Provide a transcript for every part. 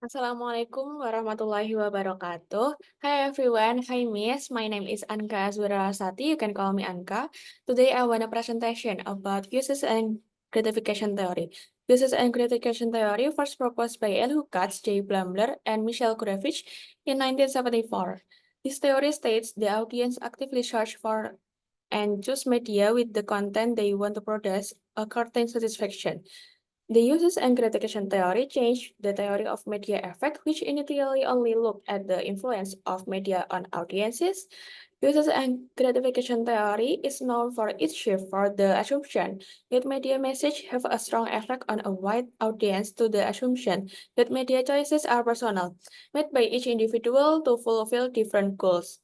Assalamualaikum warahmatullahi wabarakatuh. Hi everyone, hi Miss. My name is Anka Azwarasati. You can call me Anka. Today I want a presentation about uses and gratification theory. Uses and gratification theory first proposed by Elihu Katz, J. Blambler, and Michel Kurevich in 1974. This theory states the audience actively search for and choose media with the content they want to produce a certain satisfaction. The uses and gratification theory changed the theory of media effect, which initially only looked at the influence of media on audiences. Uses and gratification theory is known for its shift for the assumption that media message have a strong effect on a wide audience to the assumption that media choices are personal, made by each individual to fulfill different goals,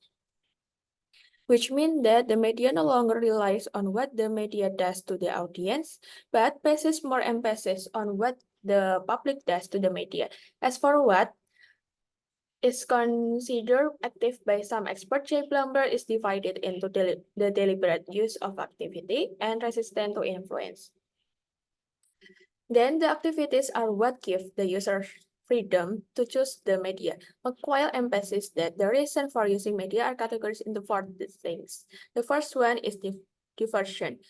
which means that the media no longer relies on what the media does to the audience, but places more emphasis on what the public does to the media. As for what is considered active by some experts, J. Plumber is divided into the deliberate use of activity and resistant to influence. Then the activities are what give the user freedom to choose the media. McQuail emphasizes that the reason for using media are categorized into four things. The first one is diversion.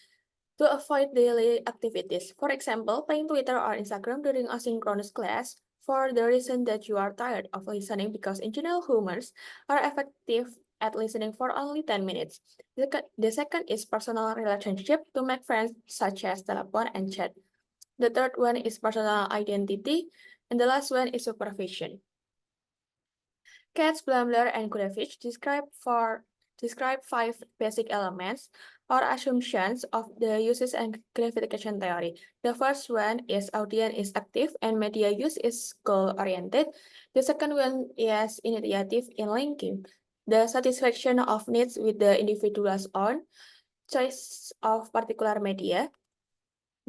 To avoid daily activities, for example, playing Twitter or Instagram during asynchronous class, for the reason that you are tired of listening because in general humans are effective at listening for only 10 minutes. The second is personal relationship to make friends such as telephone and chat. The third one is personal identity, and the last one is supervision. Katz, Blumler, and Gurevich describe five basic elements or assumptions of the uses and gratification theory. The first one is audience is active and media use is goal-oriented. The second one is initiative in linking the satisfaction of needs with the individual's own choice of particular media.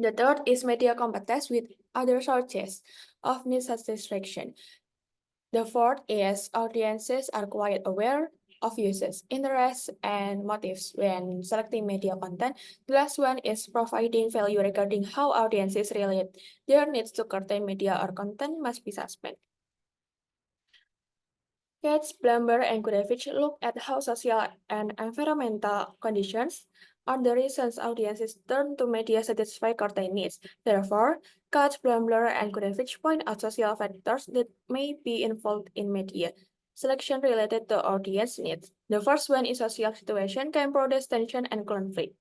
The third is media competence with other sources of need satisfaction. The fourth is audiences are quite aware of uses, interests, and motives when selecting media content. The last one is providing value regarding how audiences relate their needs to certain media or content must be suspended. Katz, Blumber, and Gurevich look at how social and environmental conditions are the reasons audiences turn to media to satisfy certain needs. Therefore, Katz, Blumber, and Gurevich point out social factors that may be involved in media selection related to audience needs. The first one is social situation can produce tension and conflict.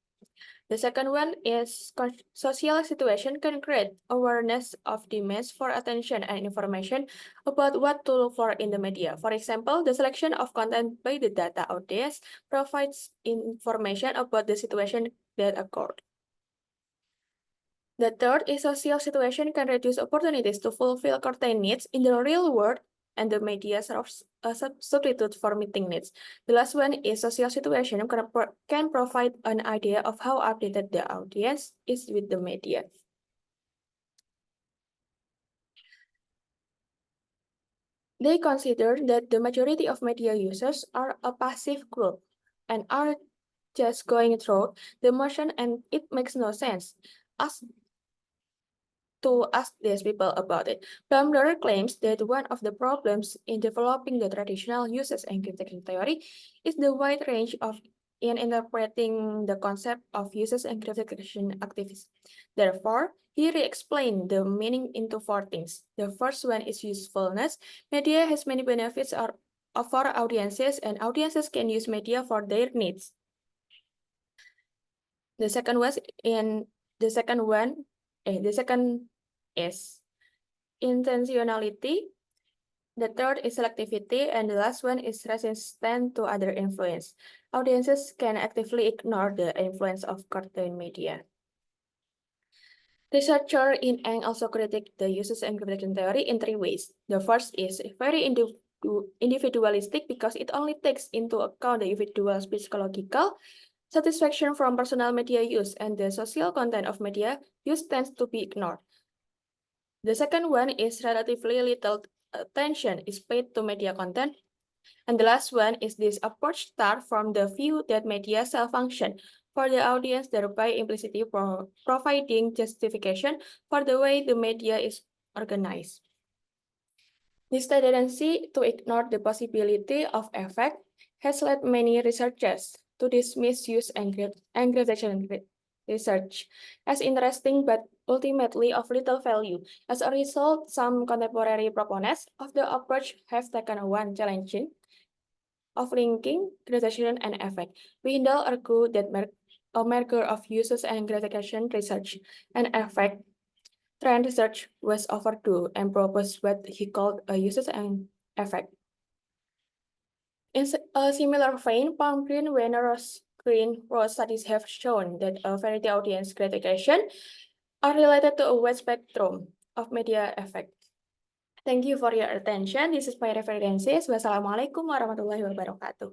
The second one is social situation can create awareness of demands for attention and information about what to look for in the media. For example, the selection of content by the data audience provides information about the situation that occurred. The third is social situation can reduce opportunities to fulfill certain needs in the real world, and the media serves a substitute for meeting needs. The last one is social situation can provide an idea of how updated the audience is with the media. They consider that the majority of media users are a passive group and are just going through the motion, and it makes no sense to ask these people about it. Plumler claims that one of the problems in developing the traditional uses and critical theory is the wide range of in interpreting the concept of uses and gratification activities. Therefore, he re-explained the meaning into four things. The first one is usefulness. Media has many benefits for audiences, and audiences can use media for their needs. The second was in the second one, the second is intentionality. The third is selectivity, and the last one is resistance to other influence. Audiences can actively ignore the influence of certain media. Researcher in Eng also critique the uses and gratification theory in three ways. The first is very individualistic because it only takes into account the individual's psychological satisfaction from personal media use, and the social content of media use tends to be ignored. The second one is relatively little attention is paid to media content. And the last one is this approach start from the view that media self-function for the audience, thereby implicitly providing justification for the way the media is organized. This tendency to ignore the possibility of effect has led many researchers to dismiss use and gradation research as interesting but ultimately of little value. As a result, some contemporary proponents of the approach have taken one challenging of linking gradation and effect. Windell argued that a merger of uses and gradation research and effect trend research was overdue and proposed what he called a uses and effect. In a similar vein, palm green, green rose studies have shown that a variety audience gratification are related to a wide spectrum of media effect. Thank you for your attention. This is my references. Wassalamualaikum warahmatullahi wabarakatuh.